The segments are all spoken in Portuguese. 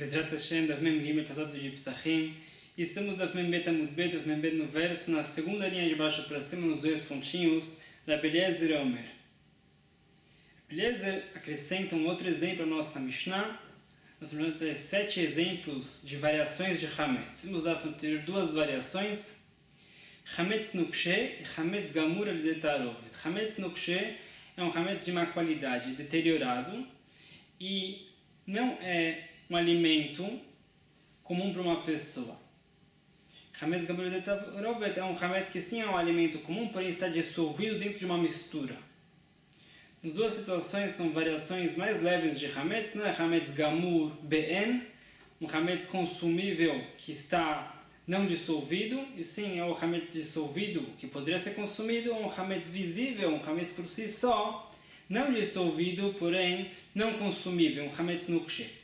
Bezrat Hashem, Daf Mem Gimel Tadot de Psachim. Estamos Daf Mem Bet Amud Bet, Daf Mem Bet no verso, na segunda linha de baixo para cima, nos dois pontinhos, da Eliezer e Omer. Eliezer acrescenta um outro exemplo à nossa Mishnah. Nós vamos ter 7 exemplos de variações de Hametz. Vamos lá ter duas variações. Hametz Nukshe e Hametz Gamur al-Detarovet. Hametz Nukshe é um Hametz de má qualidade, deteriorado, e não é um alimento comum para uma pessoa. Hametz Gamur al-Detarovet é um Hametz que sim é um alimento comum, porém está dissolvido dentro de uma mistura. As duas situações são variações mais leves de Hametz, não é Hametz Gamur BN, um Hametz consumível que está não dissolvido, e sim é o Hametz dissolvido que poderia ser consumido, ou um Hametz visível, um Hametz por si só, não dissolvido, porém não consumível, um Hametz Nukshe.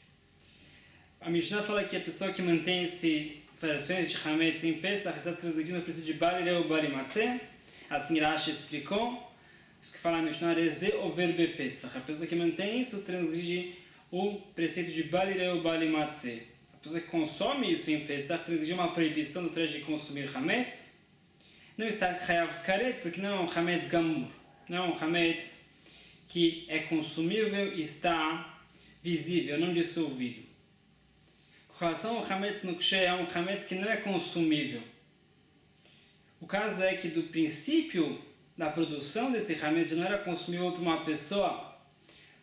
A Mishnah fala que a pessoa que mantém essas variações de Hametz em Pesach está transgredindo o princípio de Balireu Balimatzeh, assim Rashi explicou. Isso que fala a Mishnah Reze over Pesach. A pessoa que mantém isso transgride o preceito de Balireu Balimatzeh. A pessoa que consome isso em Pesach transgride uma proibição do trecho de consumir Hametz. Não está Chayav Karet, porque não é um Hametz Gamur. Não é um Hametz que é consumível e está visível, não dissolvido. Com relação ao Hametz Nukshe, é um Hametz que não é consumível. O caso é que do princípio da produção desse Hametz não era consumível por uma pessoa,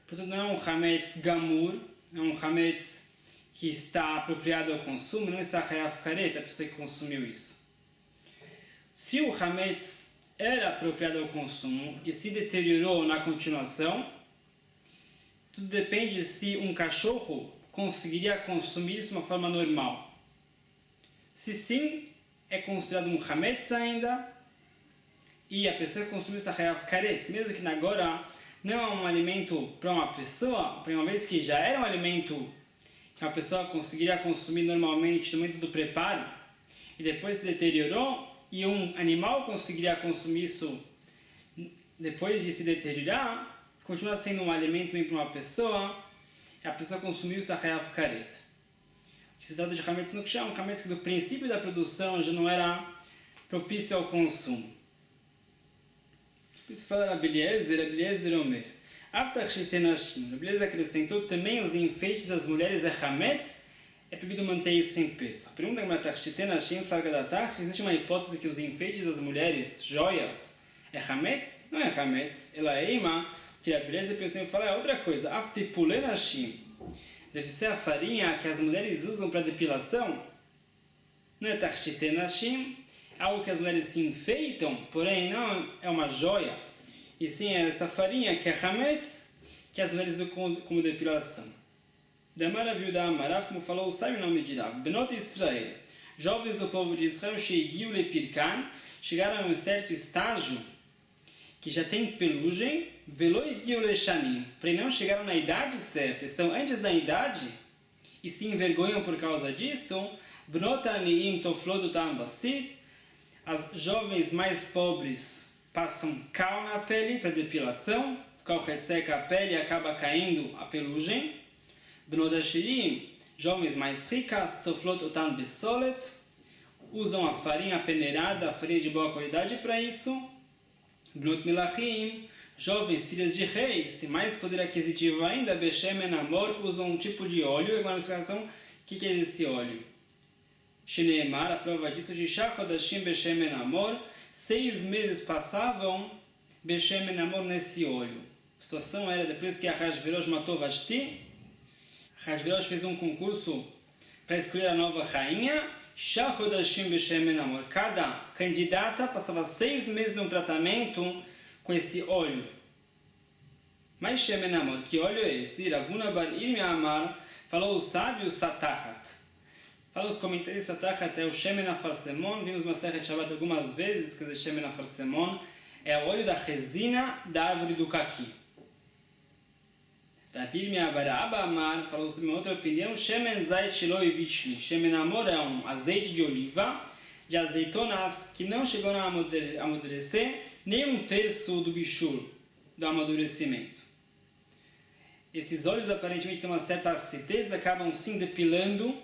portanto não é um Hametz Gamur, é um Hametz que está apropriado ao consumo, não está Chayav Karet, a pessoa que consumiu isso. Se o Hametz era apropriado ao consumo e se deteriorou na continuação, tudo depende se um cachorro conseguiria consumir isso de uma forma normal. Se sim, é considerado um Hametz ainda, e a pessoa que consumiu está Chayav Karet, mesmo que agora não é um alimento para uma pessoa, por uma vez que já era um alimento que uma pessoa conseguiria consumir normalmente no momento do preparo, e depois se deteriorou, e um animal conseguiria consumir isso depois de se deteriorar, continua sendo um alimento mesmo para uma pessoa, e a pessoa consumiu está Chayav Karet. O que se trata de Hametz Nukshe é um Hametz que do princípio da produção já não era propício ao consumo. Por isso fala Rabbi Eliezer Omer. Aftach Shitenashim. Rabbi Eliezer acrescentou também os enfeites das mulheres é Hametz, é proibido manter isso em Pesach. A pergunta é Aftach Shitenashim Sargadatach. Existe uma hipótese que os enfeites das mulheres, joias, é Hametz? Não é Hametz. Ela é Eima, que Rabbi Eliezer pensou em falar é outra coisa. Aftipulenashim. Deve ser a farinha que as mulheres usam para depilação. Não é Tachshitenashim. Algo que as mulheres se enfeitam, porém não é uma joia, e sim é essa farinha que é Hametz, que as mulheres usam como depilação. Damara viu da Amarav, como falou, sabe o nome de Rav, Benot Israel, jovens do povo de Israel, Sheigiu Lepirkan, chegaram a um certo estágio que já tem pelugem, Velo Igiu Leshanim, porém não chegaram na idade certa, estão antes da idade e se envergonham por causa disso. Benot Aniim Toflot Utam Basit, as jovens mais pobres passam cal na pele para depilação, o cal resseca a pele e acaba caindo a pelugem. Bnot Ashirim, jovens mais ricas, Toflot Otan Besolet, usam a farinha peneirada, a farinha de boa qualidade para isso. Bnot Melachim, jovens filhas de reis, têm mais poder aquisitivo ainda, Beshemen Amor, usam um tipo de óleo. E agora a explicação, o que é esse óleo? Shneemar, a prova disso, de Shachadashim Beshemen Amor, 6 meses passavam Beshemen Amor nesse óleo. A situação era depois que Ahasverosh matou Vashti, Ahasverosh fez um concurso para escolher a nova rainha, Shachadashim Beshemen Amor. Cada candidata passava 6 meses no tratamento com esse óleo. Mas Shemen Amor, que óleo é esse? Ravuna Bar Irmi Amar, falou o sábio Satachat. Fala os comentários até o Shemen Afarsemon, vimos uma série de Shabbat algumas vezes, quer dizer, Shemen Afarsemon é o óleo da resina da árvore do caqui. Rabbi Irmia bar Abba Amar falou sobre uma outra opinião, Shemen Zait Shelo Vichli. Shemen Amor é um azeite de oliva, de azeitonas que não chegou a amadurecer, nem 1/3 do bichur, do amadurecimento. Esses olhos aparentemente têm uma certa acidez, acabam se depilando.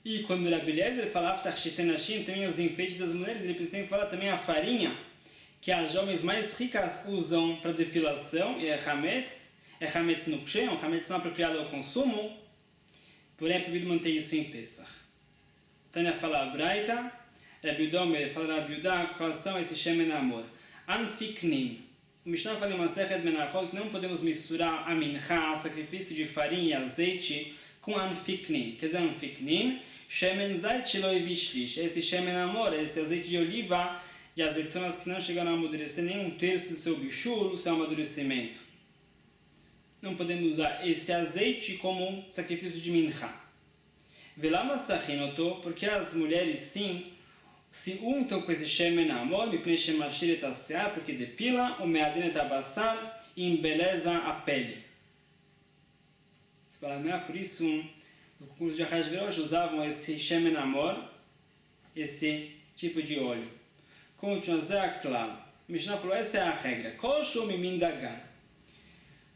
E quando Rabi Eliezer fala também os enfeites das mulheres, ele principalmente fala também a farinha, que as jovens mais ricas usam para depilação, e é Hametz Nukshe, um Hametz não apropriado ao consumo, porém é proibido manter isso em Pesach. Tânia fala a Braita, Rabi Domer fala Rabi Yudá, com relação a esse Shemen Amor. Anfiknim. O Mishnah fala em Masechet Menachot que não podemos misturar a mincha, o sacrifício de farinha e azeite, com anfiknim. Quer dizer, anfiknim, Shemen Zait Shiloi Vishlish. Esse Shemen Amor, esse azeite de oliva e azeitonas que não chegaram a amadurecer nem um terço do seu bichur, do seu amadurecimento. Não podemos usar esse azeite como sacrifício de mincha. Velama Sachinoto, porque as mulheres sim se untam com esse Shemen Amor, porque depila, o meadin et abassar e embeleza a pele. Por isso, no concurso de Ahasverosh usavam esse Shemen Amor, esse tipo de óleo. Continua claro. Mishnah falou, essa é a regra. Kol shumimin dagan.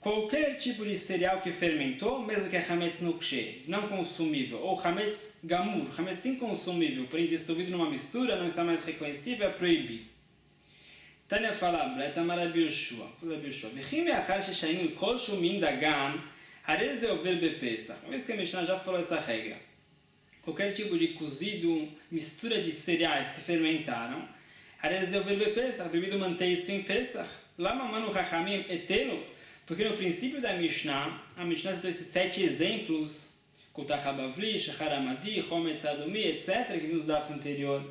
Qualquer tipo de cereal que fermentou, mesmo que é Hametz Nukshe, não consumível, ou Hametz Gamur, Hametz inconsumível, porém dissolvido numa mistura, não está mais reconhecível, é proibido. Tânia fala, Braita Marabi Yoshua, Vechim me'achar sheshayinu kol shumin dagan, harez over bepesach. Uma vez que a Mishnah já falou essa regra, qualquer tipo de cozido, mistura de cereais que fermentaram, harez over bepesach, é proibido manter isso em Pesach. Lama manu chachamim etelo. Porque no princípio da Mishnah, a Mishnah citou esses 7 exemplos, Kutach Habavli, Shachar Amadi, Chometz Adomi, etc., que vimos da anterior.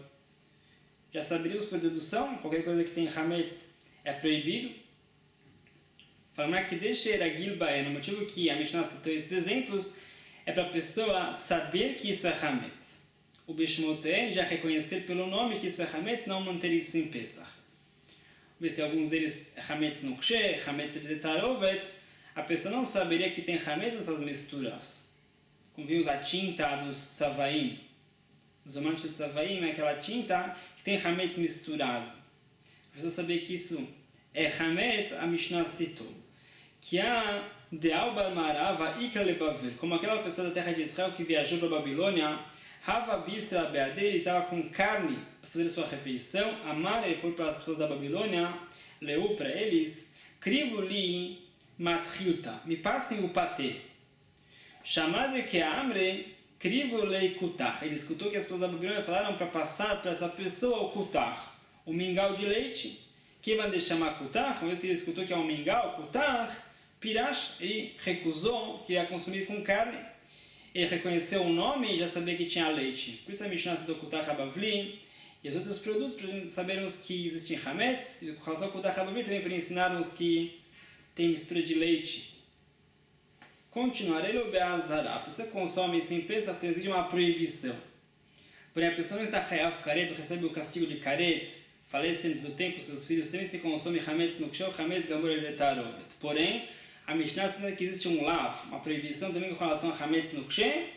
Já saberíamos por dedução, qualquer coisa que tem Hametz é proibido. Falamos que deixa Eragil Baen, o motivo que a Mishnah citou esses exemplos é para a pessoa saber que isso é Hametz. O Bishmoten já reconhecer pelo nome que isso é Hametz, não manter isso em Pesach. Ver se alguns deles Hametz Nukshe, Hametz Tarovet, a pessoa não saberia que tem Hametz nessas misturas. Como vimos a tinta dos Tzavaim. Os amantes de Tzavaim é aquela tinta que tem Hametz misturado. A pessoa saber que isso é Hametz, a Mishnah citou. Que a Deal Balmarava Ikra Lebaver, como aquela pessoa da terra de Israel que viajou para a Babilônia, Hava Bisra Beader, ele estava com carne para fazer sua refeição. Amar, ele foi para as pessoas da Babilônia, leu para eles, Krivu li matrilta, me passem o patê. Chamado que amre, Krivu lei kutar. Ele escutou que as pessoas da Babilônia falaram para passar para essa pessoa o kutar, o mingau de leite. Que vai deixar chamar kutar? Uma vez que ele escutou que é um mingau, kutar, Pirash, ele recusou que ia consumir com carne. Ele reconheceu o nome e já sabia que tinha leite. Por isso a Mishnah citou Kutach Habavli e os outros produtos para sabermos que existem Hametz. E com relação ao Kutach Habavli também para ensinarmos que tem mistura de leite. Continuarei o Be'azara. A pessoa que consome sem Pesach exige uma proibição. Porém, a pessoa não está Hayav Karet, recebe o castigo de Karet, falece antes do tempo, seus filhos também se consome Hametz Nukshe, Hametz Gamur Tarovet. Porém, a Mishnah ensina que existe um lav, uma proibição também com relação a Hametz Nukshe,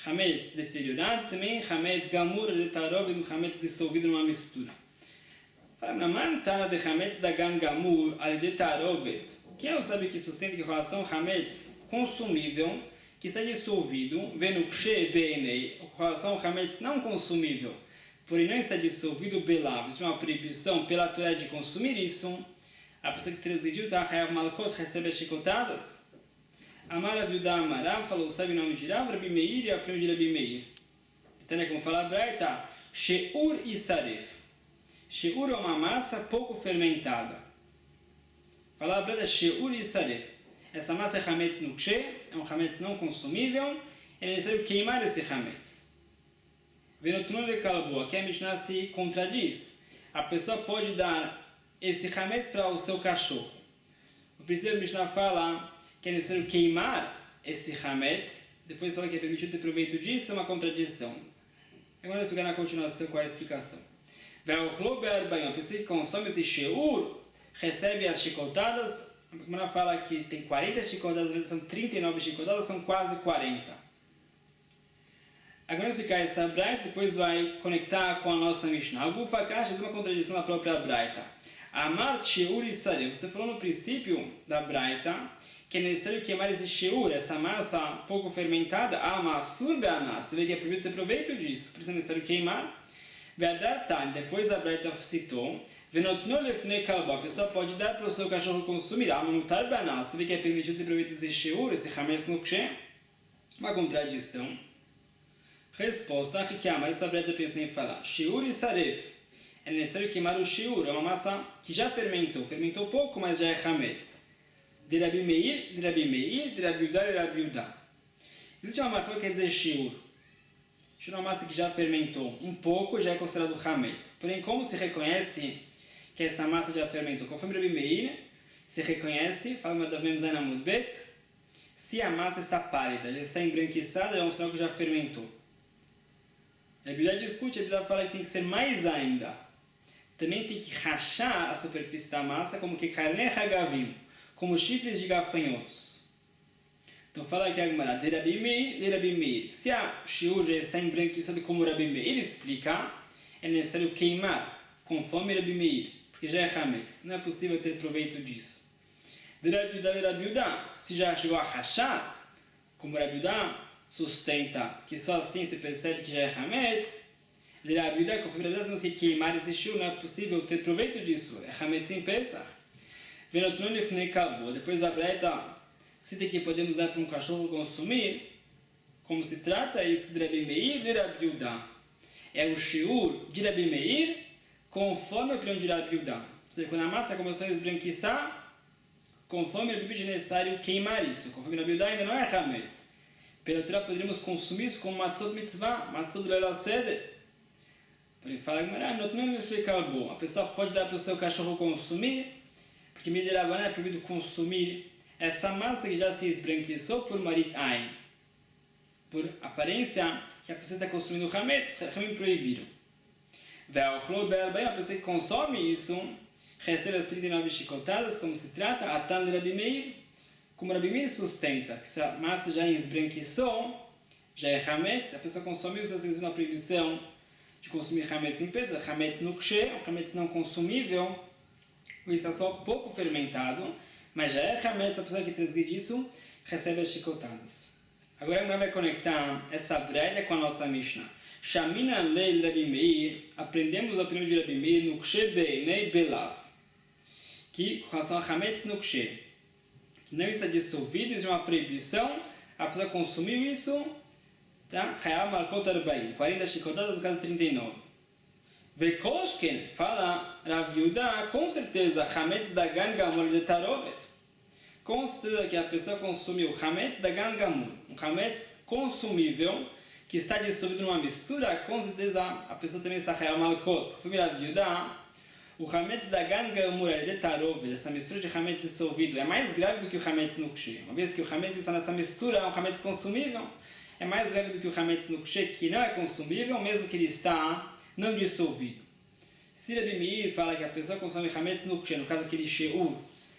Hametz deteriorado, também Hametz Gamur Tarovet, Hametz dissolvido numa mistura. Na mantana de Hametz Dagan Gamur Tarovet, quem não sabe que sustenta que com relação a Hametz consumível, que está dissolvido, Venukshe Beinei, com relação a Hametz não consumível, porém não está dissolvido, Belav, isso é uma proibição pela Torá de consumir isso. A pessoa que transgrediu, tá? Hayav Malkot, recebe as chicotadas. Amar Aviudá Amarav, falou, sabe o nome de Rav? Rabi Meir e a prima de Rabi Meir. Então, como fala a Braita, Sheur e Saref. Sheur é uma massa pouco fermentada. Fala a Braita, Sheur e Saref. Essa massa é Hametz Nukshe, é um Hametz não consumível, é necessário queimar esse Hametz. Venotron de Kalbu, aqui a Mishnah se contradiz. A pessoa pode dar esse Hametz para o seu cachorro. O princípio Mishnah fala que é necessário queimar esse Hametz, depois fala que é permitido ter proveito disso, é uma contradição. Agora vamos pegar na continuação com a explicação. A pessoa que consome esse Sheur, recebe as chicotadas, a Mishnah fala que tem 40 chicotadas, são 39 chicotadas, são quase 40. Agora vamos explicar essa Braita, depois vai conectar com a nossa Mishnah. O Gufa Kasha é uma contradição da própria Braita. Amar Sheur e Saref. Você falou no princípio da Braita que é necessário queimar esse shiur, essa massa pouco fermentada, amassur be'anah. Você vê que é proibido ter proveito disso, por isso é necessário queimar. Ve'adar depois a Braita citou, venotno lefnei kalbo, a pessoa pode dar para o seu cachorro consumir, amamutar be'anah. Você vê que é permitido ter proveito desse shiur, esse chametz nukshe? Uma contradição. Resposta, Rikiamar, essa Braita pensa em falar, shiur e saref. É necessário queimar o shiur, é uma massa que já fermentou pouco, mas já é chametz. De Rabi Meir, de Rabi Yehuda e Rabi Yehuda. Existe uma marca que quer dizer shiur. Shiur é uma massa que já fermentou um pouco, já é considerado chametz. Porém, como se reconhece que essa massa já fermentou? Conforme Rabi Meir, se reconhece, fala Madav Mem Zayin Amud Bet, se a massa está pálida, já está embranquiçada, é um sinal que já fermentou. Rabi Yehuda discute, Rabi Yehuda fala que tem que ser mais ainda. Também tem que rachar a superfície da massa, como que karnei hagavim, como chifres de gafanhotos. Então fala aqui a Gemara, de Rabi Meir. Se a shiur já está embranquiçada como Rabi Meir explica, é necessário queimar, conforme Rabi Meir, porque já é chametz, não é possível ter proveito disso. De Rabi Yehuda, se já chegou a rachar, como Rabi Yehuda sustenta que só assim se percebe que já é chametz, de Rabi Yehuda, conforme Rabi Yehuda, temos que queimar esse shiur, não é possível ter proveito disso, é chametz em Pesach. Depois a Braita cita que podemos dar para um cachorro consumir, como se trata isso de Rabi Meir e Rabi Yehuda. É o shiur de Rabi Meir conforme a opinião de Rabi Yehuda. Ou seja, quando a massa começou a esbranquiçar, conforme Rabi Yehuda é necessário queimar isso. Conforme Rabi Yehuda ainda não é chametz. Pela Torá poderíamos consumir isso como matzot mitzvah, matzot leila seder. Porém, fala a pessoa pode dar para o seu cachorro consumir, porque Midirabanan é proibido consumir essa massa que já se esbranquiçou por Marit Ain. Por aparência, que a pessoa está consumindo chametz, Ramim proibiram. A pessoa que consome isso, recebe as 39 chicotadas, como se trata, Atan de Rabi Meir, como Rabi Meir sustenta, que se a massa já esbranquiçou, já é chametz, a pessoa consome isso, tem uma proibição de consumir chametz em pesa, chametz nukshe, chametz não consumível, está só pouco fermentado, mas já é chametz, a pessoa que transgride isso recebe as chicotadas. Agora a gente vai conectar essa Braita com a nossa Mishnah. Shamina leil Rabi Meir, aprendemos a opinião de Rabi Meir no kshe beinei belav, que com relação a chametz no kshe, que não está dissolvido, isso é uma proibição, a pessoa consumiu isso, tá? Hayab malkot arbaim, 40 chicotadas no caso 39. Vekoshken, fala Rav Yehuda, com certeza, chametz dagan gamur de tarovet. Com certeza que a pessoa consumiu chametz dagan gamur, um chametz consumível, que está dissolvido numa mistura, com certeza a pessoa também está hayab malkot. Conforme Rav Yehuda, o chametz dagan gamur de tarovet, essa mistura de chametz dissolvido, é mais grave do que o chametz nukshe. Uma vez que o chametz está nessa mistura, é um chametz consumível, é mais grave do que o chametz nukshe, que não é consumível, mesmo que ele está não dissolvido. Se Rabi Meir fala que a pessoa consome chametz nukshe, no caso aquele shiur,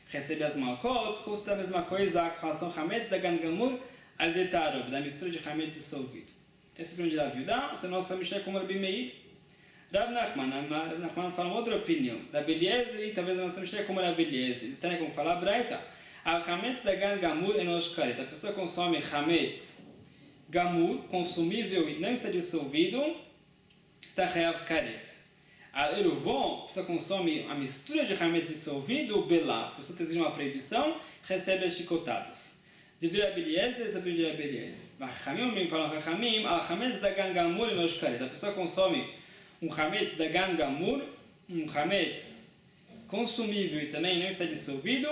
recebe as malkot, consta a mesma coisa com relação ao chametz da gangamur al detarov, da mistura de chametz dissolvido. Esse é o de Rav Yehuda, o nosso Mishnah é como Rabi Meir. Rav Nachman fala uma outra opinião. Rabi Eliezer, e talvez a nossa Mishnah é como Rabi Eliezer. Ele tem como falar Braita, al chametz da gangamur enosh karet. A pessoa consome chametz gamur, consumível e não está dissolvido, está reav karet. A eruvon, a pessoa consome a mistura de chametz dissolvido, o belav, a pessoa exige uma proibição, recebe as chicotadas. De Rabi Eliezer, essa é a de Rabi Eliezer. Rachamim falam Rachamim, al chametz da gangamur enosh karet. A pessoa consome um chametz da gangamur, um chametz consumível e também não está dissolvido,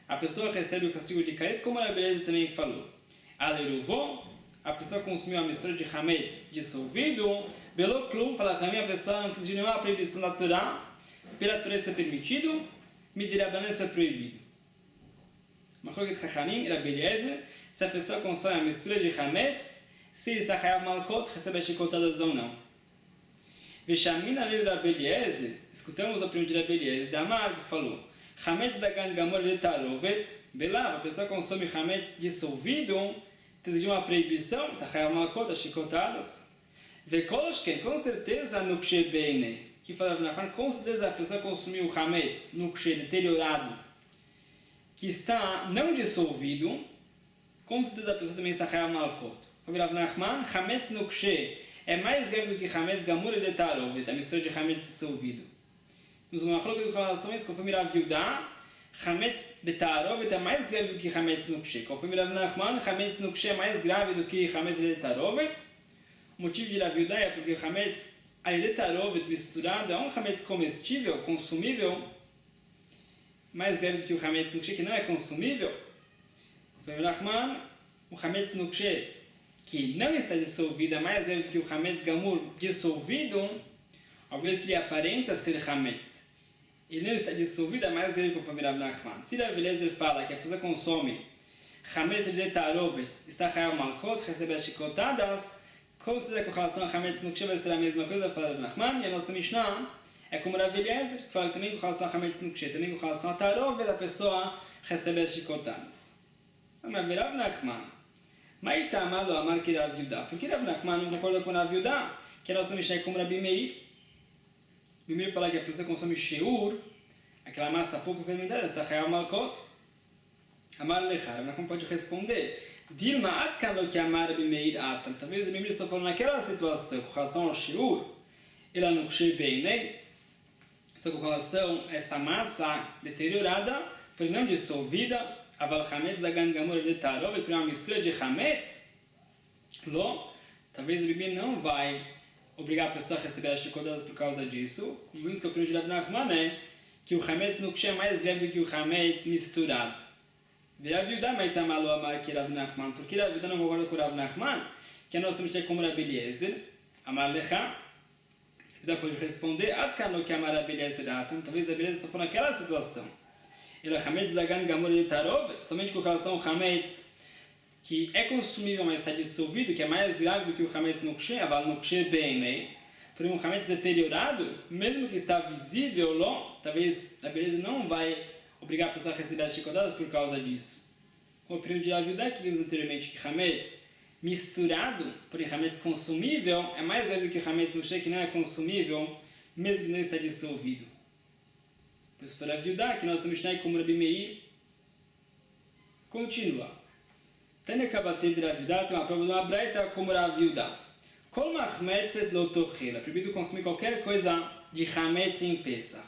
a pessoa recebe o castigo de karet, como a Rabi Eliezer também falou. A eruvon, a pessoa consumiu a mistura de chametz dissolvido, Belo klum, fala que a pessoa não precisa de nenhuma proibição da Torá, pela Torá isso é permitido, Midirabanan isso é proibido. Machloket Chachamim, Rabi Eliezer, se a pessoa consome a mistura de chametz, se ele está hayab malkot, recebe as chicotadas ou não. Veshamina lei Rabi Eliezer, escutamos a opinião de Rabi Eliezer, Damar que falou, chametz da gangamor de tarovet, belav, a pessoa consome chametz dissolvido, exige uma proibição, está hayab malkot, as chicotadas. Vekoshken, com certeza, no kshe beine, que falava na com certeza a pessoa consumiu o chametz no kshe deteriorado, que está não dissolvido, com certeza a pessoa também está Hayav Malkot. Como Rav Nachman, Hametz Nukshe é mais grave do que Hametz Gamur de Tarovet, a mistura de Hametz dissolvido. Nos Machlokes com relação a isso, conforme Rav Yudá, Hametz Betarovet é mais grave do que Hametz Nukshe. Conforme Rav Nachman, Hametz Nukshe é mais grave do que Hametz de Tarovet. O motivo de Rav Yudá é porque o Hametz de Tarovet misturado é um Hametz comestível, consumível, mais grave do que o Hametz Nukshe, que não é consumível. Conforme Rav Nachman, o Hametz Nukshe, que não está dissolvido, é mais grave do que o Hametz Gamur dissolvido, ao vez que ele aparenta ser Hametz. Ele não está dissolvido, é mais grave conforme Rav Nachman. Se Rav Eliezer fala que a pessoa consome Hametz de Tarovet, está Hayav Malkot, recebe as chicotadas, com certeza com relação a Hametz Nukshe vai ser a mesma coisa, fala Rav Nachman, e a nossa Mishnah é como Rav Eliezer, que fala também com relação a Hametz Nukshe, também com relação a Tarovet, a pessoa recebe as chicotadas. Mas Rav Nachman, Maita Amalo Amar que Rav Yudá. Por que Rav Nachman não concorda com Rav Yudá? Que a nossa Mishnah é como Rabi Meir. Primeiro falar que a pessoa consome sheur, aquela massa pouco fermentada, está Hayav Malkot. Amar Lechar, mas como pode responder? Dilma Atkan lo que Amar Rabi Meir Atam. Talvez o Meir só falou naquela situação, com relação ao sheur, ele não kshe bem, né? Só com relação a essa massa deteriorada, porém não dissolvida, Aval Hametz da Gan Gamur de Tarovet, por uma mistura de Hametz, talvez o Bibi não vai obrigar a pessoa a receber as chicotadas por causa disso. O mesmo que eu aprendi de Rav Nachman é que o Hametz Nukshe é mais leve do que o Hametz misturado. Rav Yudá Maitamalu Amar que Rav Nachman. Por que Rav Yudá não concorda com Rav Nachman? Que a nossa Mishnah é como Rabi Eliezer. Amar Lecha. Yudá pode responder, Atkan lo que Amar Rabi Eliezer Atam. Talvez Rabi Eliezer só for naquela situação. Ele é Hametz da Gan Gamur de Tarovet, somente com relação ao Hametz que é consumível, mas está dissolvido, que é mais grave do que o Hametz Nukshe, Aval Nukshe bem, né? Porém, um Hametz deteriorado, mesmo que está visível, talvez a beleza não vai obrigar a pessoa a receber as chicotadas por causa disso. Como o primo de Rav Yudá, que vimos anteriormente, que Hametz misturado, porém Hametz consumível, é mais grave do que o Hametz Nukshe, que não é consumível, mesmo que não está dissolvido. Por isso, foi Rav Yudá, que nossa Mishnah é como Rabi Meir. Continua. Tânia Kabatei de Rav Yudá tem uma prova de uma braita como Rav Yudá. Kol machmetzet lo tochel. É proibido consumir qualquer coisa de Hametz em Pesach.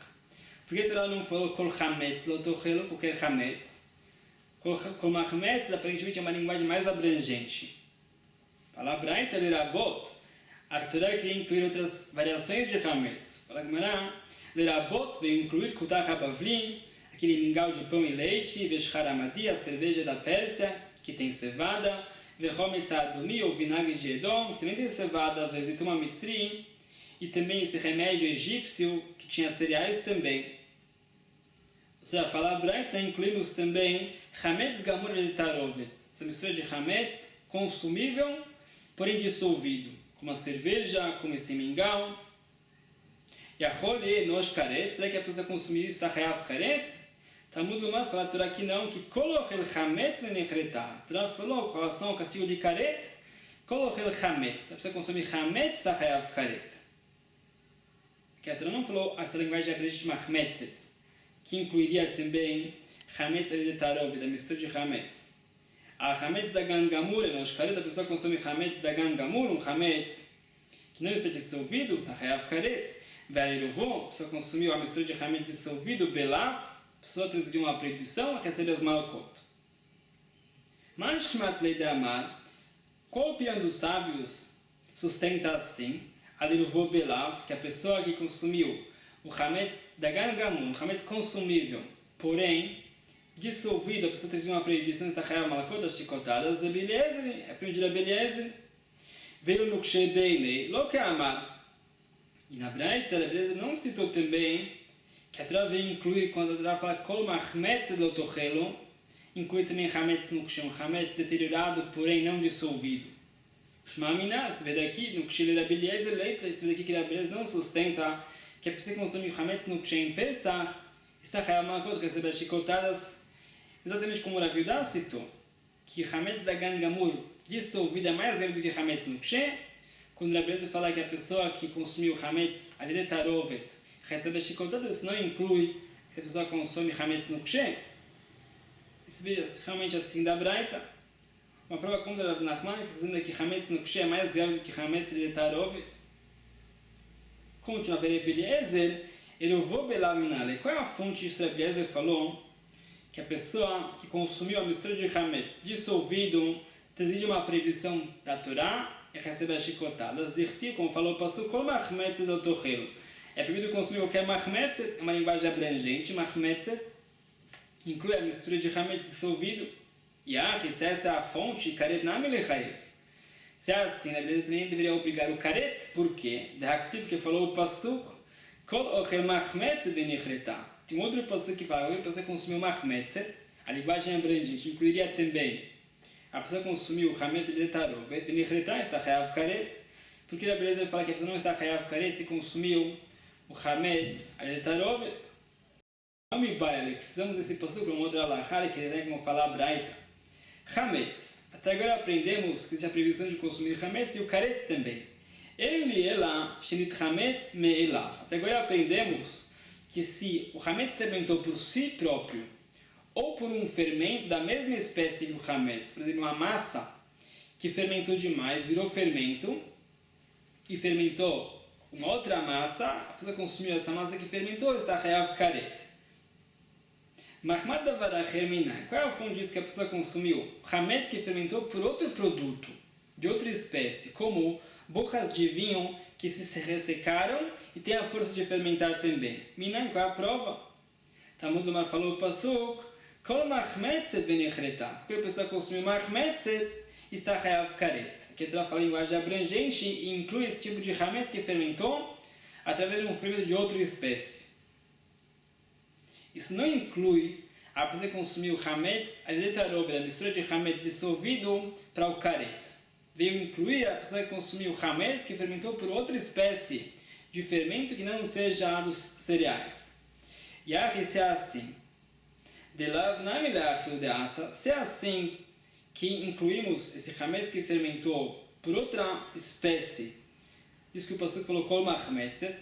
Por que a Torá não falou Kol Hametz lo tochel, qualquer Hametz? Kol machmetzet aparentemente é uma linguagem mais abrangente. Fala braita de Rabot. A Torá queria incluir outras variações de Hametz. Fala Gemara, Lerabot veio incluir Kutach HaBavlim, aquele mingau de pão e leite, Veshchar Amadi, a cerveja da Pérsia, que tem cevada, Vechometz Adumi, ou vinagre de Edom, que também tem cevada, Vezitum Mitzri, e também esse remédio egípcio, que tinha cereais também. Ou seja, falar Braita incluímos também Hametz Gamur de Tarovet, essa mistura de Hametz consumível, porém dissolvido, como a cerveja, como esse mingau. E a Role Nosh Karet, será que a pessoa consumir isso está Hayav Karet? Talmud Lomar fala a Torá que não, que Kolochel Hametz Venechreta. A Torá falou com relação ao castigo de Karet, Kolochel Hametz. A pessoa consumir Hametz está Hayav Karet. Que a Torá não falou essa linguagem abrangente de Mahmetzet, que incluiria também Hametz de Tarovet, da mistura de Hametz. A Hametz da Gan Gamur, Nosh Karet, a pessoa consome Hametz da Gan Gamur, um Hametz que não está dissolvido, está Hayav Karet. Ve'eruvon, a pessoa consumiu a mistura de Hametz dissolvido, Belav, a pessoa transgrediu uma proibição, recebe as malkot. Mas Shmat Lei de Amar, qual a opinião dos sábios sustenta assim, Aleruvon Belav, que a pessoa que consumiu o Hametz da Gan Gamur, um Hametz consumível, porém dissolvido, a pessoa transgrediu uma proibição, está Hayav malkot, as chicotadas, Rabi Eliezer, a opinião de Rabi Eliezer, veio no Kshe Beinei, lo que Amar. E na Braita, a beleza não citou também que a Torá veio incluir, quando a Torá fala Kol Mahmetz lo tochelo, inclui também Hametz Nukshe, um Hametz deteriorado, porém não dissolvido. Shmamina, se vê daqui, no Kshe de Rabi Eliezer, se vê daqui que a beleza não sustenta que a pessoa que consome Hametz Nukshe em Pesach está Hayav Malkot, recebe as chicotadas, exatamente como o Rav Yudá citou, que Hametz da Gan Gamur dissolvido é mais grave do que Hametz Nukshe. Quando a beleza fala que a pessoa que consumiu Hametz de Tarovet recebe as chicotadas, isso não inclui se a pessoa consome Hametz Nukshe. se vê realmente assim da Braita. Uma prova contra Rav Nachman, que está dizendo que Hametz no Kshe é mais grave do que Hametz de Tarovet. Continua a ver Eliezer, ele vou belar minale. Qual é a fonte disso? Eliezer falou que a pessoa que consumiu a mistura de Hametz dissolvido transige uma proibição da Torá e recebe as chicotadas. Dirti, como falou o pastor, kol machmetzet do tochelo. É proibido consumir qualquer machmetzet, é uma linguagem abrangente. Machmetzet inclui a mistura de Hametz dissolvido. E se essa é a fonte, karet nami lechayev. Se é assim, na verdade também deveria obrigar o karet. Por quê? Porque falou o pasuk, kol ochel machmetzet benichreta. Tem um outro pasuk que fala que a pessoa consumiu machmetzet, a linguagem abrangente incluiria também a pessoa consumiu Hametz de Tarovet, benichreta está chayav karet. Porque na beleza ele fala que a pessoa não está chayav karet se consumiu o Hametz de Tarovet. Precisamos desse pasuk para uma outra alahá, que é como falar Braita. Hametz. Até agora aprendemos que existe a previsão de consumir Hametz e o karet também. Ele ela shenit Hametz me'elav. Até agora aprendemos que se o Hametz fermentou por si próprio ou por um fermento da mesma espécie que o Hametz, por exemplo, uma massa que fermentou demais, virou fermento e fermentou uma outra massa, a pessoa consumiu essa massa que fermentou, está chayav karet. Mahmad Davaracher Minai. Qual é a fonte disso que a pessoa consumiu? Hametz que fermentou por outro produto, de outra espécie, como borras de vinho que se ressecaram e têm a força de fermentar também. Minai, qual é a prova? Talmud Lomar falou o pasuk, kol machmetzet benichreta. Porque a pessoa consumiu machmetzet, está chayav karet. Aqui a Torá fala em linguagem abrangente e inclui esse tipo de hametz que fermentou através de um fermento de outra espécie. Isso não inclui a pessoa que consumiu Hametz, a mistura de Hametz dissolvido para o karet. Veio incluir a pessoa que consumiu Hametz, que fermentou por outra espécie de fermento que não seja dos cereais. E se é assim, se é assim que incluímos esse Hametz que fermentou por outra espécie, isso que o pastor falou, kol machmetzet,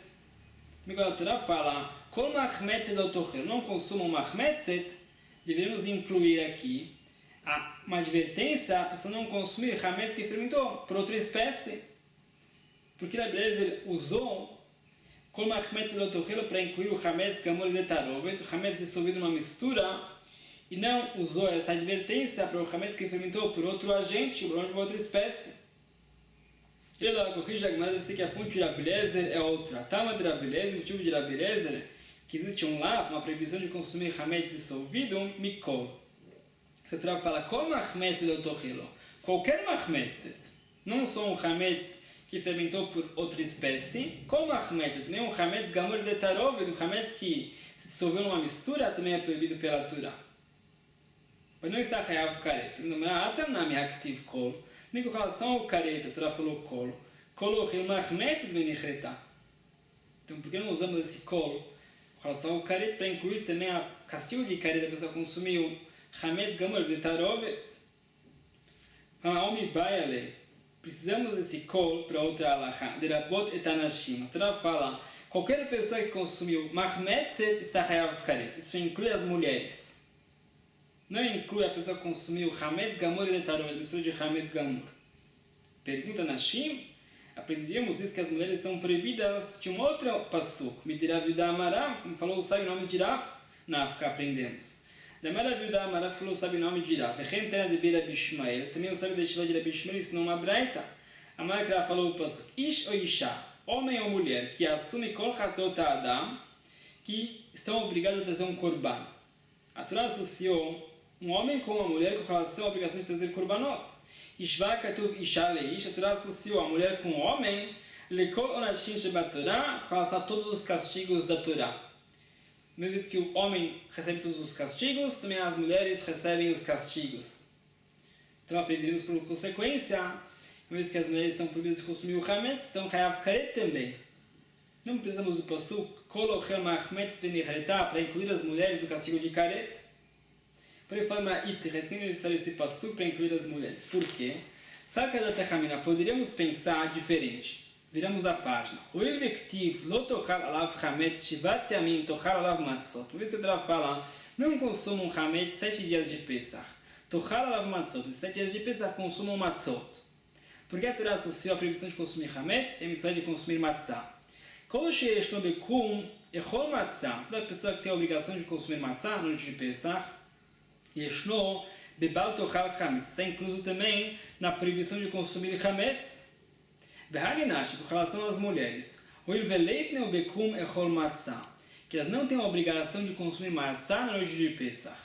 quando a Torá fala kol machmetzet do tochel, não consumam machmetzet, devemos incluir aqui uma advertência a pessoa não consumir hametz que fermentou por outra espécie. Porque a Eliezer usou kol machmetzet do tochel para incluir o hametz gamor de tarovet, o hametz dissolvido numa mistura, e não usou essa advertência para o hametz que fermentou por outro agente, por outra espécie. Ele corrige a Gemara, deve ser que a fonte de Rav Eliezer é outra. A Tama de Rav Eliezer, o motivo de Rav Eliezer, que existe um lav, uma proibição de consumir hametz dissolvido, mikol. Você fala, kol machmetzet do tochelo. Qualquer machmetzet, não só um hametz que fermentou por outra espécie, kol machmetzet, nem um hametz gamor de tarovet, um hametz que se dissolveu numa mistura, também é proibido pela Torá. Mas não está chayav karet. Atam nami haktiv kol. Nem com relação ao karet, a Torá falou kol. Kol ochel machmetzet benichreta. Então, por que não usamos esse kol com relação ao karet para incluir também a castigo de karet, a pessoa consumiu hametz gamor de tarovet? Precisamos desse kol para outra alahá. Derabot et anashim. A Torá fala, qualquer pessoa que consumiu machmetzet está chayav karet. Isso inclui as mulheres. Não inclui a pessoa que consumiu hametz gamor de tarovet, mistura de hametz gamor. Pergunta Nashim, aprenderíamos isso que as mulheres estão proibidas de um outro pasuk. Midirav Yudá Amarav, como falou o sábio nome de Rav, na África aprendemos. Da Marav Yudá Amarav falou o sábio nome de Rav. Rentena de Beira Bishmael, também o sábio da Shiva de Rabi Shmuel ensinou uma braita. A mãe que ela falou o pasuk, Ish ou Isha, homem ou mulher, que assume kol chatot Adam, que estão obrigados a trazer um korban. A Torá associou um homem com uma mulher com relação à obrigação de trazer korbanot. Ishva katuv isha leish, a Torá associou a mulher com o homem, lekol onashim shebat Torá, com relação a todos os castigos da Torá. Mesmo que o homem recebe todos os castigos, também as mulheres recebem os castigos. Então aprendemos por consequência, uma vez que as mulheres estão proibidas de consumir o hametz, então chayav karet também. Não precisamos do pasuk, kol ochel machmetzet benichreta, para incluir as mulheres do castigo de karet. Porém, fala recém-necessário esse passuco para incluir as mulheres. Por quê? Sabe que a Terramina poderíamos pensar diferente. Viramos a página. O invectivo, lo tochal alav hametz, shivat yamim tochal alav matzot. Uma vez que a Torá fala, não consumam Hametz 7 dias de Pesach. Tochal alav matzot, nos 7 dias de Pesach consumam matzot. Por que a Torá associou a proibição de consumir Hametz e a mitzvah de consumir matzah? Kol sheyesh lo bekum echol matzah, toda pessoa que tem a obrigação de consumir matzah no noite de Pesach, yeshno bebal tochal Hametz, está incluso também na proibição de consumir Hametz. Beharinash, com relação às mulheres, que elas não têm a obrigação de consumir matzah na noite de Pesach.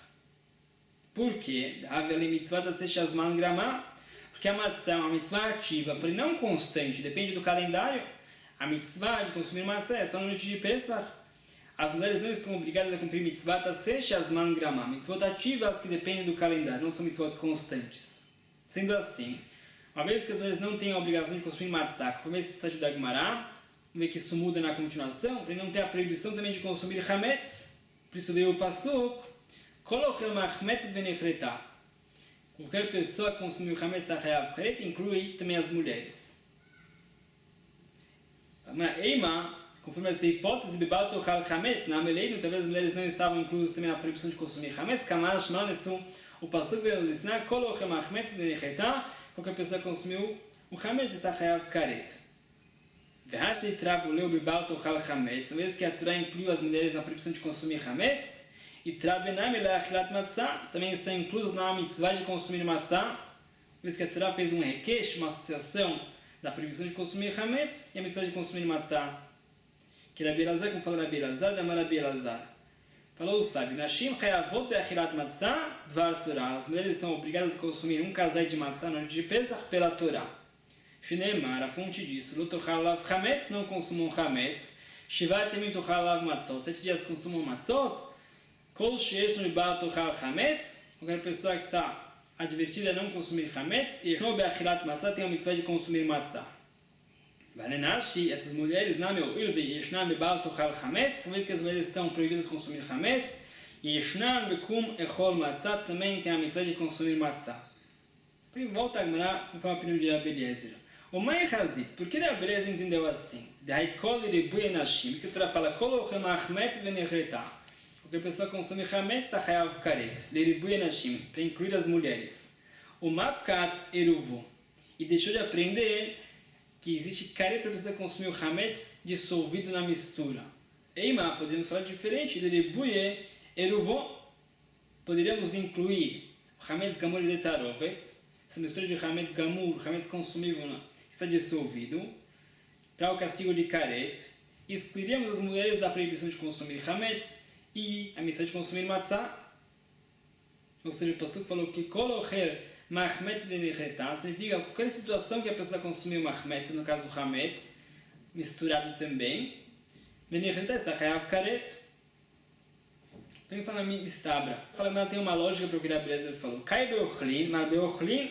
Por quê? Porque a matzah é uma mitzvah ativa, porém não constante, depende do calendário. A mitzvah de consumir matzah é só na noite de Pesach. As mulheres não estão obrigadas a cumprir mitzvah mitzvot ativas que dependem do calendário, não são mitzvot constantes. Sendo assim, uma vez que as mulheres não têm a obrigação de consumir matzah, conforme esse estágio da Gemara, vamos ver que isso muda na continuação, para não ter a proibição também de consumir Hametz. Por isso veio o Pasuk, Kolochel Machmetz Venefretah. Qualquer pessoa que consumiu Hametz Achayav Karet inclui também as mulheres. Eima, conforme essa hipótese, Bibal Tochal Hametz, na Ameleino, talvez as mulheres não estavam inclusas também na proibição de consumir Hametz, Kamash Manesu, o Pasuk veio nos ensinar, Kolochel Machmetz Venefretah, qualquer pessoa que consumiu o Hametz está Chayav Karet. Verhashli Trabuleu Bibal Tochal Hametz, uma vez que a Torá incluiu as mulheres na proibição de consumir Hametz, e Trabenam Elachilat Matzah, também está incluso na mitzvah de consumir Matzah, uma vez que a Torá fez um requeixo, uma associação da proibição de consumir Hametz e a mitzvah de consumir Matzah. Que Rabi Elazar, como falou Rabi Elazar, da Rabi Elazar. Falou o sábio, Nashim Chayavot Be'achilat Matzah Dvar Torah. As mulheres estão obrigadas a consumir um casai de matzah no ano de Pesach pela Torá. Shinemar, a fonte disso, Lutochal Lav Hametz, não consumam Hametz. Shivat Yemim Tochal Lav Matzot, 7 dias consumam Matzot. Kol Sheyesh no Ibal Tochal Hametz, qualquer pessoa que está advertida a não consumir Hametz, e Yeshno Be'achilat Matzah tem a mitzvah de consumir Matzah. Vanenashi, essas mulheres, Nameu Ilve Yeshnam Bebal Tochal Hametz, uma vez que as mulheres estão proibidas de consumir Hametz, e Yeshnam Bekum Echol Matzah também tem a mitzvah de consumir Matzah. Volta a Gemara conforme a opinião de Rabi Eliezer. O Mai Hazit, por que Rabi Eliezer entendeu assim? Daí Kol Iribuye Nashim, que a Torá fala Kolochem Hametz Venechetah. Porque a pessoa consome Hametz está Chayav Karet, Iribuye Nashim, para incluir as mulheres. O Mapkat Eruvu, e deixou de aprender que existe caret para a pessoa consumir o Hametz dissolvido na mistura. Eima, podemos falar diferente, de Ribuye Eruvo, poderíamos incluir o Hametz Gamur de Tarovet, essa mistura de Hametz Gamur, Hametz consumível que está dissolvido, para o castigo de caret, e excluiríamos as mulheres da proibição de consumir Hametz e a missão de consumir Matzah. Ou seja, o Pasuk falou que Kolocher Mahmetz Venechetah significa qualquer situação que a pessoa consumiu Mahmetz, no caso o Hametz, misturado também. Venechetah está Chayav Karet. Então ele fala Mistabra. Fala, tem uma lógica para o que Rabi Eliezer falou. Kai Beochlin, Mar Beochlin,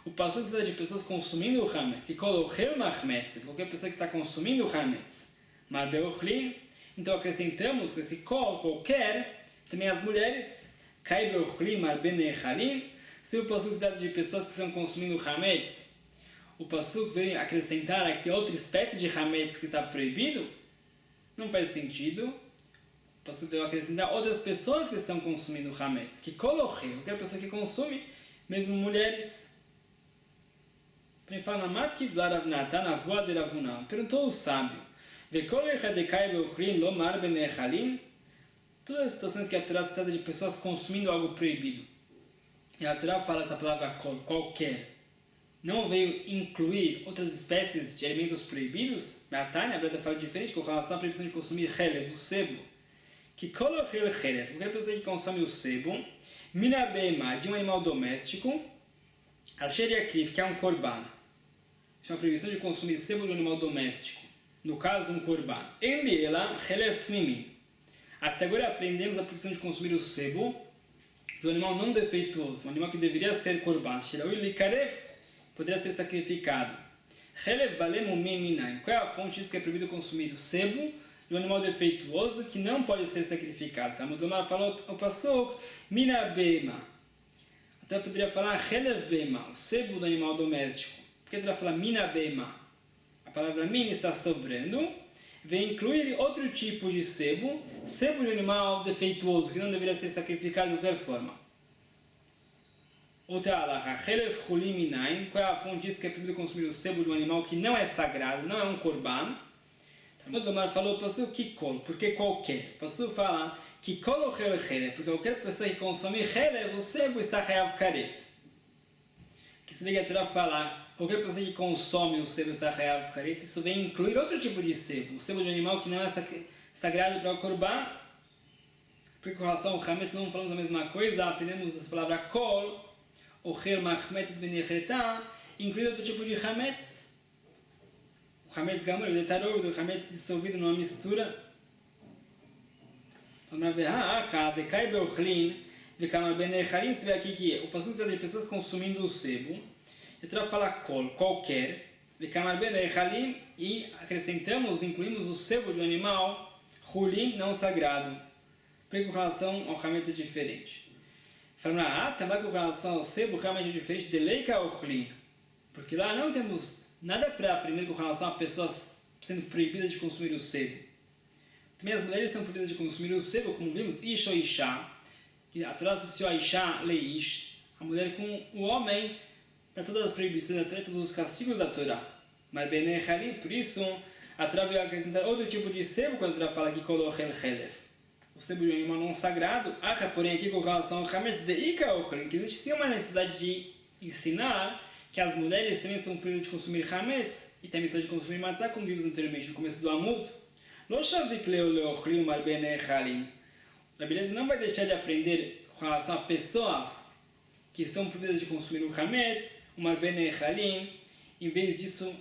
o Pasuk se trata de pessoas consumindo o Hametz. E Kolocher Mahmetz, qualquer pessoa que está consumindo o Hametz. Mar Beochlin. Então acrescentamos com esse kol, qualquer, também as mulheres. Kai Beochlin, Mar Benechalin. Se o Pasuk se trata de pessoas que estão consumindo Hametz, o Pasuk vem acrescentar aqui outra espécie de Hametz que está proibido, não faz sentido. O Pasuk veio acrescentar outras pessoas que estão consumindo Hametz, que coloquei, qualquer pessoa que consome, mesmo mulheres. Ele fala, Mat Kivlar Avnatan, avó de Ravunam. Perguntou o sábio, todas as situações que a Torá se trata de pessoas consumindo algo proibido. E a Torá fala essa palavra qualquer. Não veio incluir outras espécies de alimentos proibidos? Na Tânia, a Breda fala diferente com relação à proibição de consumir chelev, o sebo. Que coloquei chelev, qualquer pessoa que consome o sebo, mina beima, de um animal doméstico, asher yakrif, que é um korban. Isso é uma proibição de consumir sebo de um animal doméstico. No caso, um korban. Enliela chelev tmimi. Até agora aprendemos a proibição de consumir o sebo de um animal não defeituoso, um animal que deveria ser korban, poderia ser sacrificado. Qual é a fonte disso que é proibido consumir? O sebo de um animal defeituoso que não pode ser sacrificado. Talmud Lomar falou o Pasuk, mina bema. Até poderia falar o sebo do animal doméstico. Por que tu vai falar mina bema? A palavra min está sobrando. vem incluir outro tipo de sebo de animal defeituoso, que não deveria ser sacrificado de qualquer forma. Outra alaha, Helef Chulim Minayin, qual é a fonte disso que é proibido consumir o sebo de um animal que não é sagrado, não é um korban? O Domar falou, Passu Kikol, porque qualquer. Passu fala, Kikol ou Helef, porque qualquer pessoa que consome Helef, o sebo está Hayav Karet. Que se vê que a Torá fala, qualquer pessoa que consome o sebo está Hayav Karet, isso vem incluir outro tipo de sebo, o sebo de um animal que não é sagrado para o korban. Porque com relação ao Hametz não falamos a mesma coisa, aprendemos essa palavra Kol, o Hel Machmetz Benechetá, inclui outro tipo de Hametz. O Hametz Gamur, ele está o Hametz dissolvido numa mistura. Vamos ver, Dekai Beochlin, Vekamar Benechalim, se vê aqui que o passuco está de pessoas consumindo o sebo. Eu trago falar Kol, qualquer, Vekamar Benechalim, e acrescentamos, incluímos o sebo de um animal, Hulim, não sagrado. Porque com relação ao Hametz é diferente. Falando, também com relação ao sebo, realmente é diferente de Leika Ochlin. Porque lá não temos nada para aprender com relação a pessoas sendo proibidas de consumir o sebo. Também as mulheres estão proibidas de consumir o sebo, como vimos, Ish ou Isha, que a Torá associou a Isha, Leish, a mulher com o homem, para todas as proibições, até todos os castigos da Torá. Mas Benechali, por isso, a Torá veio acrescentar outro tipo de sebo, quando a Torá fala que Kolochel Chelef. O sebo de um animal não sagrado, porém aqui com relação ao Hametz de Ika Ochlin, que existe sim uma necessidade de ensinar que as mulheres também são proibidas de consumir Hametz e também de consumir Matzah, como vimos anteriormente no começo do Amud. Lo shavik leo leochlin mar benechalim. A beleza não vai deixar de aprender com relação a pessoas que são proibidas de consumir o Hametz, o mar benechalim, em vez disso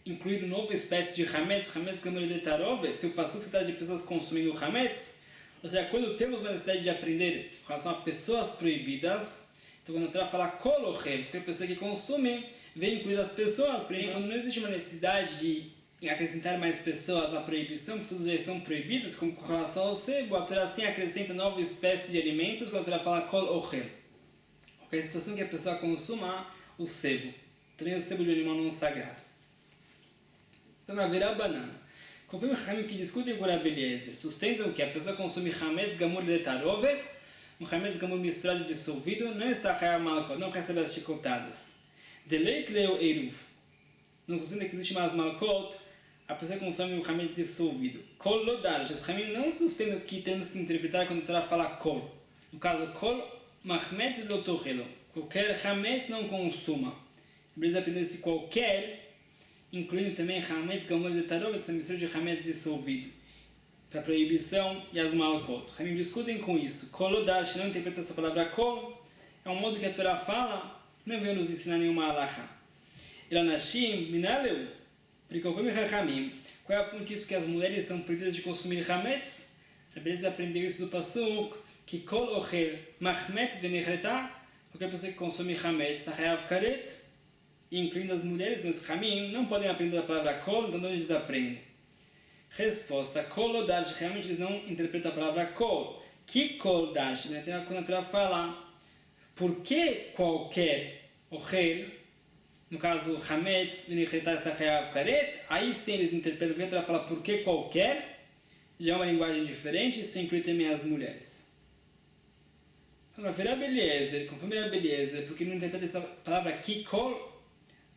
incluir uma nova espécie de Hametz, Hametz gamur de tarovet, se o passuco se trata de pessoas consumindo o Hametz. Ou seja, quando temos uma necessidade de aprender com relação a pessoas proibidas, então quando a Torá fala kolochel, porque a pessoa que consome, vem incluir as pessoas, porém quando não existe uma necessidade de acrescentar mais pessoas na proibição, porque todos já estão proibidos, como com relação ao sebo, a Torá assim acrescenta nova espécie de alimentos, quando a Torá fala kolochel. Qualquer situação que a pessoa consuma o sebo, também o sebo de um animal não sagrado. Então, na verá banana. Conforme o Hamim que discutem com o Rabi Eliezer, sustentam que a pessoa consome Hametz Gamur de Tarovet, um Hametz Gamur misturado e dissolvido, não está Hayam Malkot, não recebe as chicotadas. Deleit Leo Eruv, não sustentam que existe mais Malkot, a pessoa consome um Hametz dissolvido. Kol Lodar, os Hamim não sustentam que temos que interpretar quando o Torá fala Kol. No caso, Kol Machmetz Lotohelo, qualquer Hametz não consuma. Eles aprendem esse qualquer, incluindo também Hametz Gamur de Tarovet, essa mistura de Hametz dissolvido, para a proibição e as Malkot. Os Hamim discutem com isso. Kolodash não interpreta essa palavra Kol, é um modo que a Torá fala, não veio nos ensinar nenhuma alaha. Elanashim, Minaleu, porque conforme Hamim, qual é a fonte disso que as mulheres são proibidas de consumir Hametz? A beleza aprendeu isso do Pasuk, que Kol Ochel Machmetz Venechetá, qualquer pessoa que consome Hametz, está Hayav Karet, incluindo as mulheres, mas Hamim não podem aprender a palavra Kol, então onde eles aprendem? Resposta, Kolodash, realmente eles não interpretam a palavra Kol. Que Kolodash? Quando a Torá fala, por que qualquer Ochel, no caso Hametz, Venechetá está Hayav Karet, aí sim eles interpretam, porque a Torá fala por que qualquer, já é uma linguagem diferente, isso inclui também as mulheres. Então, Rabi Eliezer, conforme Rabi Eliezer, porque não interpreta essa palavra Kikol,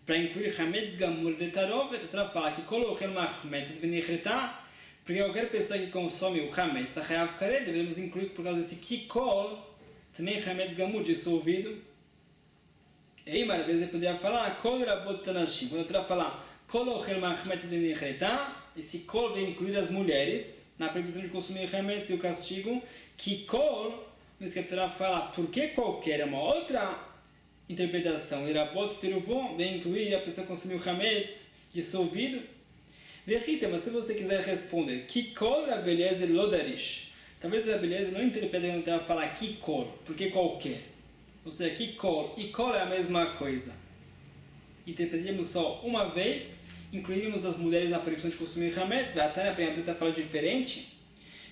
para incluir Hametz Gamur de Tarovet, a Torá fala que Kolochel Machmetz Venechetá, porque qualquer pessoa que consome o Hametz, a Hayav Karet, devemos incluir por causa desse Kikol, também Hametz Gamur dissolvido. E aí, às vezes, poderia falar Kol Rabot Tanashim, quando a Torá fala Kolochel Machmetz Venechetá, esse Kol vem incluir as mulheres, na proibição de consumir Hametz e o castigo, Kikol, mas que a Torá fala por que qualquer, é uma outra interpretação. Irabot Teruvon vem incluir a pessoa consumir o Hametz dissolvido. Verita, mas se você quiser responder, Kikol Rabi Eliezer Lodarish. Talvez Rabi Eliezer não interprete quando ela fala Kikol, porque qualquer. Ou seja, Kikol e Kol é a mesma coisa. Interpretaríamos só uma vez, incluiríamos as mulheres na proibição de consumir Hametz, até a primeira fala diferente.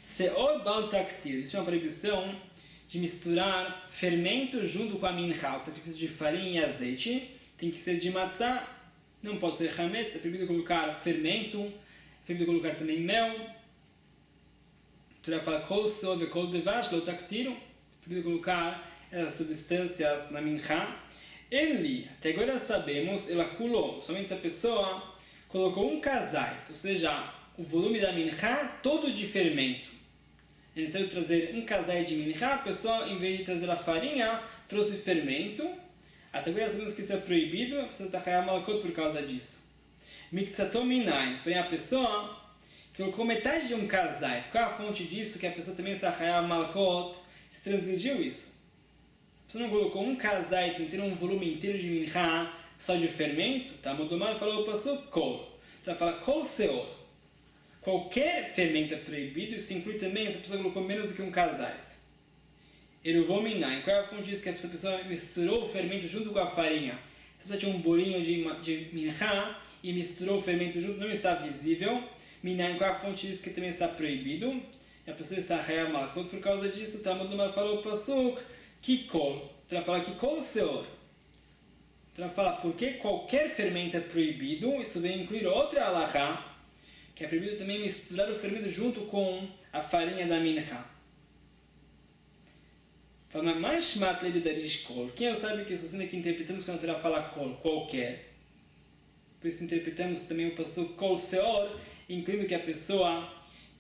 Seor Bal Taktir, isso é uma proibição de misturar fermento junto com a mincha, o sacrifício de farinha e azeite, tem que ser de matzah, não pode ser hametz, é proibido colocar fermento proibido colocar também mel. A Torá fala kol seor ve kol devash lo taktiru, proibido colocar essas substâncias na mincha. Ele, até agora sabemos, ela culou, somente se a pessoa colocou um kazait, ou seja, o volume da mincha todo de fermento. É necessário trazer um kazait de mincha, a pessoa, em vez de trazer a farinha, trouxe fermento. Até agora sabemos que isso é proibido, a pessoa está chayah malakot por causa disso. Mikzatom minayin, porém a pessoa que colocou metade de um kazait, qual é a fonte disso? Que a pessoa também está chayah malakot, se transgrediu isso. A pessoa não colocou um kazait inteiro, um volume inteiro de mincha, só de fermento, tá? Modomar falou o pasuk kol. Então fala kol seor. Qualquer fermento é proibido, isso inclui também se a pessoa colocou menos do que um kazait. Eruvominayin, qual é a fonte disso? Que a pessoa misturou o fermento junto com a farinha. Se a pessoa tinha um bolinho de mincha e misturou o fermento junto, não está visível. Minayin, qual é a fonte disso? Que também está proibido. E a pessoa está chayah malakot por causa disso. O Talmud Lomar falou o pasuk kikol. Então fala kikol seor. Então fala porque qualquer fermento é proibido. Isso vem incluir outra halachá, que é proibido também misturar o fermento junto com a farinha da mincha. Fala, mas shmat lei de darish kol. Quem sabe que isso assim é que interpretamos quando a Torá fala kol, qualquer. Por isso interpretamos também o pasuk kol seor, incluindo que a pessoa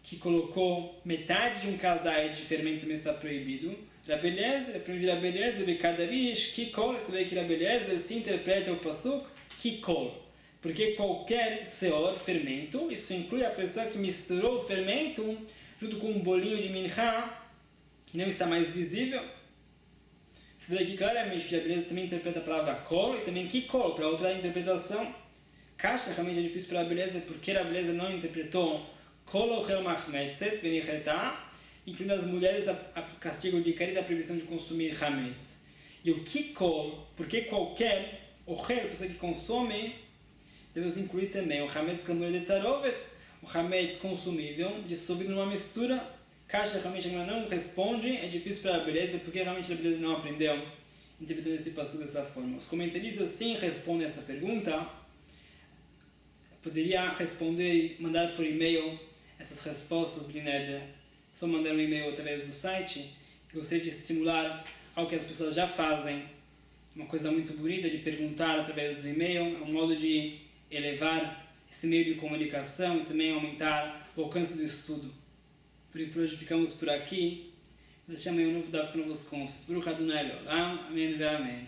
que colocou metade de um kazait de fermento também está proibido. Rabbi Eliezer, aprende Rabbi Eliezer, Bekadarish, Kikol, você vê que Rabbi Eliezer se interpreta o pasuk Kikol. Porque qualquer seor, fermento, isso inclui a pessoa que misturou o fermento junto com um bolinho de mincha e não está mais visível. Você vê aqui claramente que Rabbi Eliezer também interpreta a palavra kol e também Kikol, para outra interpretação. Kasha realmente é difícil para Rabbi Eliezer, porque Rabbi Eliezer não interpretou Kol ochel machmetzet v'nichetah, incluindo as mulheres a castigo de cair da proibição de consumir hametz. E o kikol, porque qualquer ochel, pessoa que consome, devemos incluir também o hametz gamur de tarovet, o hametz consumível, dissolvido numa mistura. Kasha realmente não responde, é difícil para a beleza, porque realmente a beleza não aprendeu interpretando esse passo dessa forma. Os comentaristas sim respondem essa pergunta. Poderia responder e mandar por e-mail essas respostas, Brineder. Só mandar um e-mail através do site. Eu gostaria de estimular ao que as pessoas já fazem. Uma coisa muito bonita de perguntar através do e-mail. É um modo de elevar esse meio de comunicação e também aumentar o alcance do estudo. Por hoje ficamos por aqui. Deixamos um novo daf com novos conceitos. Baruch Adonai Leolam. Amém.